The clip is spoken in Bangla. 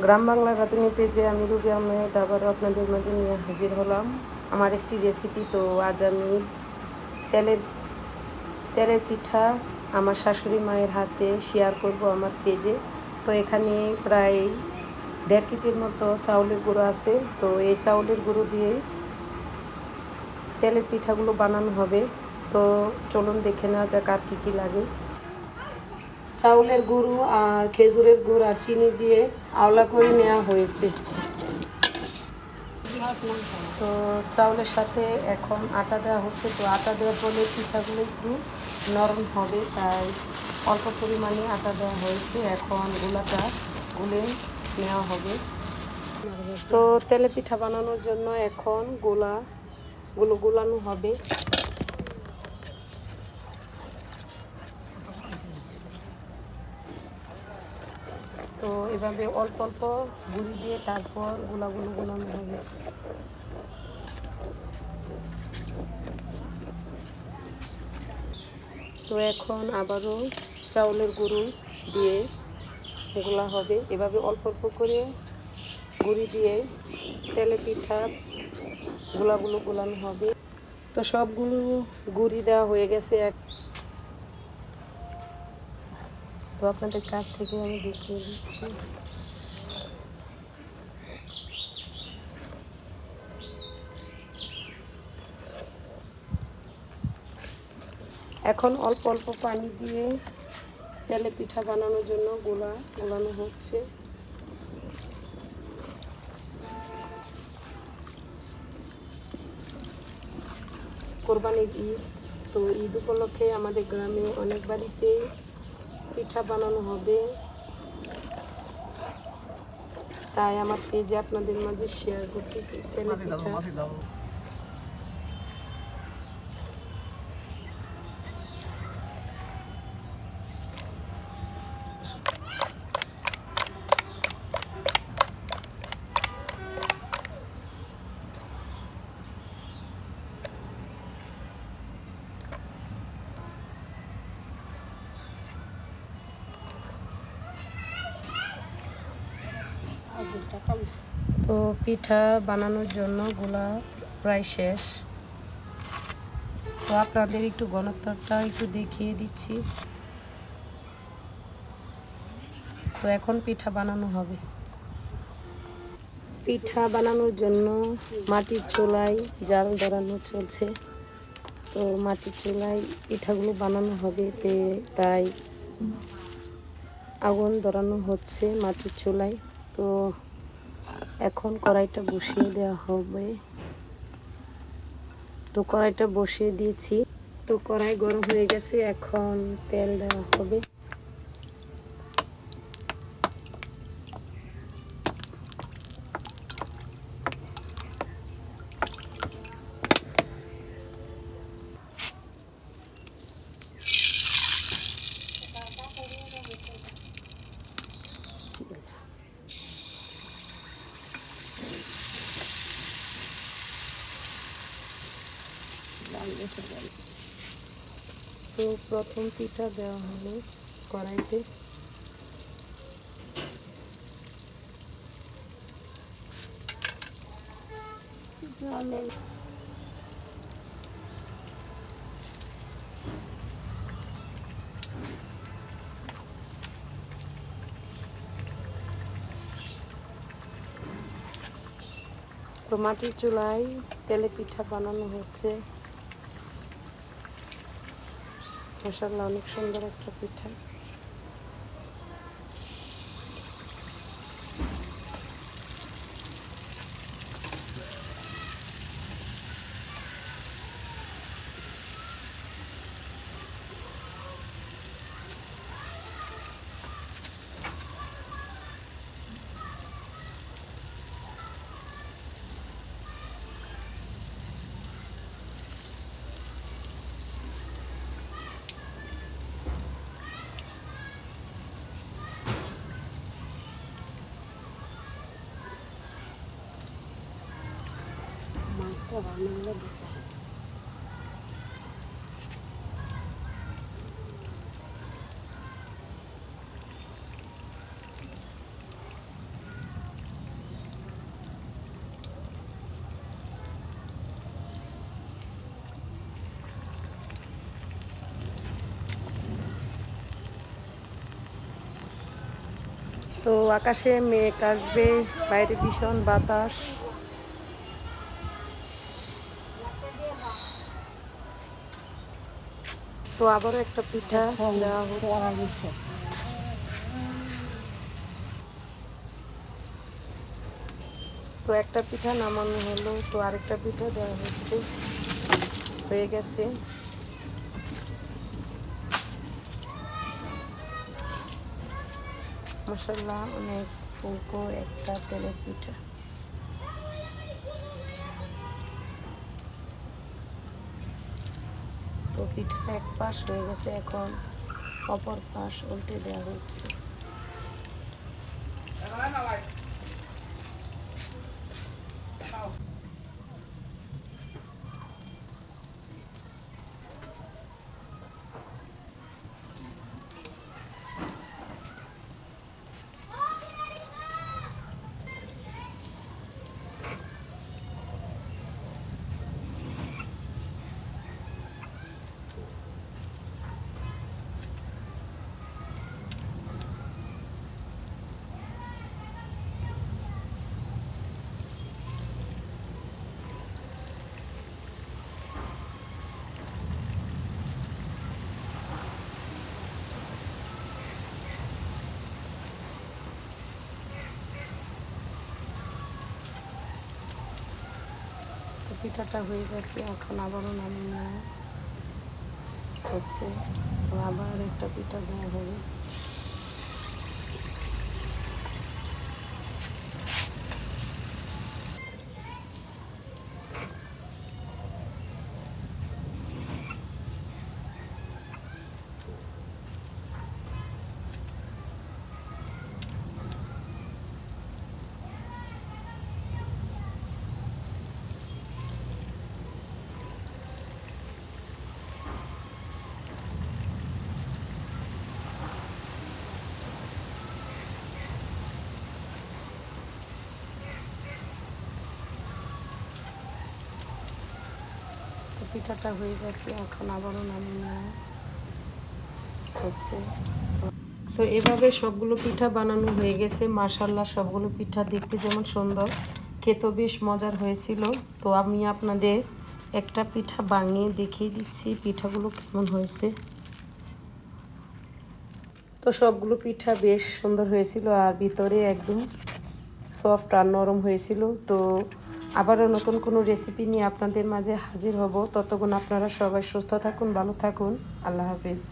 গ্রাম বাংলা রাঁধুনি পেজে আমি রুবি আহমেদ আবারও আপনাদের মাঝে নিয়ে হাজির হলাম আমার একটি রেসিপি। তো আজ আমি তেলের তেলের পিঠা আমার শাশুড়ি মায়ের হাতে শেয়ার করব আমার পেজে। তো এখানে প্রায় 1.5 কেজির মতো চাউলের গুঁড়ো আছে। তো এই চাউলের গুঁড়ো দিয়ে তেলের পিঠাগুলো বানানো হবে। তো চলুন দেখে নেওয়া যাক আর কী কী লাগে। চাউলের গুঁড়ো আর খেজুরের গুড় আর চিনি দিয়ে আওলা করে নেওয়া হয়েছে। তো চাউলের সাথে এখন আটা দেওয়া হচ্ছে। তো আটা দেওয়ার ফলে পিঠাগুলো একটু নরম হবে, তাই অল্প পরিমাণে আটা দেওয়া হয়েছে। এখন গোলাটা গুলে নেওয়া হবে। তো তেলে পিঠা বানানোর জন্য এখন গোলাগুলো গোলানো হবে। তো এভাবে অল্প অল্প গুঁড়ি দিয়ে তারপর গোলাগুলো গোলানো হবে। তো এখন আবারও চাউলের গুঁড়ো দিয়ে গোলা হবে। এভাবে অল্প অল্প করে গুঁড়ি দিয়ে তেলে পিঠা গোলাগুলো গোলানো হবে। তো সবগুলো গুঁড়ি দেওয়া হয়ে গেছে। তো আপনাদের কাছ থেকে আমি দেখিয়ে দিচ্ছি। এখন অল্প অল্প পানি দিয়ে তেলে পিঠা বানানোর জন্য গোলানো হচ্ছে। কোরবানির ঈদ, তো ঈদ উপলক্ষে আমাদের গ্রামে অনেক বাড়িতে পিঠা বানানো হবে, তাই আমার পেজে আপনাদের মাঝে শেয়ার করতেছি তেলে পিঠা। তো পিঠা বানানোর জন্য গোলা প্রায় শেষ। তো আপনাদের একটু ঘনত্বটা একটু দেখিয়ে দিচ্ছি। তো এখন পিঠা বানানো হবে। পিঠা বানানোর জন্য মাটির চুলায় জাল ধরানো চলছে। তো মাটির চুলায় পিঠাগুলো বানানো হবে, তাই আগুন ধরানো হচ্ছে মাটির চুলায়। তো এখন কড়াইটা বসিয়ে দেওয়া হবে। তো কড়াইটা বসিয়ে দিয়েছি। তো কড়াই গরম হয়ে গেছে, এখন তেল দেওয়া হবে। তো প্রথম পিঠা দেওয়া হলো কড়াইতে। তো মাটির চুলায় তেলে পিঠা বানানো হচ্ছে। মাশাআল্লাহ, অনেক সুন্দর একটা পিঠা। তো আকাশে মেঘ আসবে, বাইরে ভীষণ বাতাস। তো আবারও একটা পিঠা দেওয়া হচ্ছে। তো একটা পিঠা নামানো হলো, তো আরেকটা পিঠা দেওয়া হচ্ছে, হয়ে গেছে। মাশাআল্লাহ, অনেক ফুলকো একটা তেলের পিঠা। তো পিঠা এক পাশ হয়ে গেছে, এখন অপর পাশ উল্টে দেওয়া হচ্ছে। তো পিঠাটা হয়ে গেছে, এখন আবারও নামিয়ে হচ্ছে। তো আবার একটা পিঠা দেওয়া হবে। তো পিঠাটা হয়ে গেছে, এখন আবারও নামিয়ে নেওয়া হচ্ছে। তো এভাবে সবগুলো পিঠা বানানো হয়ে গেছে। মাশাআল্লাহ, সবগুলো পিঠা দেখতে যেমন সুন্দর, খেতেও বেশ মজার হয়েছিল। তো আমি আপনাদের একটা পিঠা বানিয়ে দেখিয়ে দিচ্ছি পিঠাগুলো কেমন হয়েছে। তো সবগুলো পিঠা বেশ সুন্দর হয়েছিল, আর ভিতরে একদম সফট আর নরম হয়েছিল। তো আবারও নতুন কোনো রেসিপি নিয়ে আপনাদের মাঝে হাজির হব। ততক্ষণ আপনারা সবাই সুস্থ থাকুন, ভালো থাকুন। আল্লাহ হাফিজ।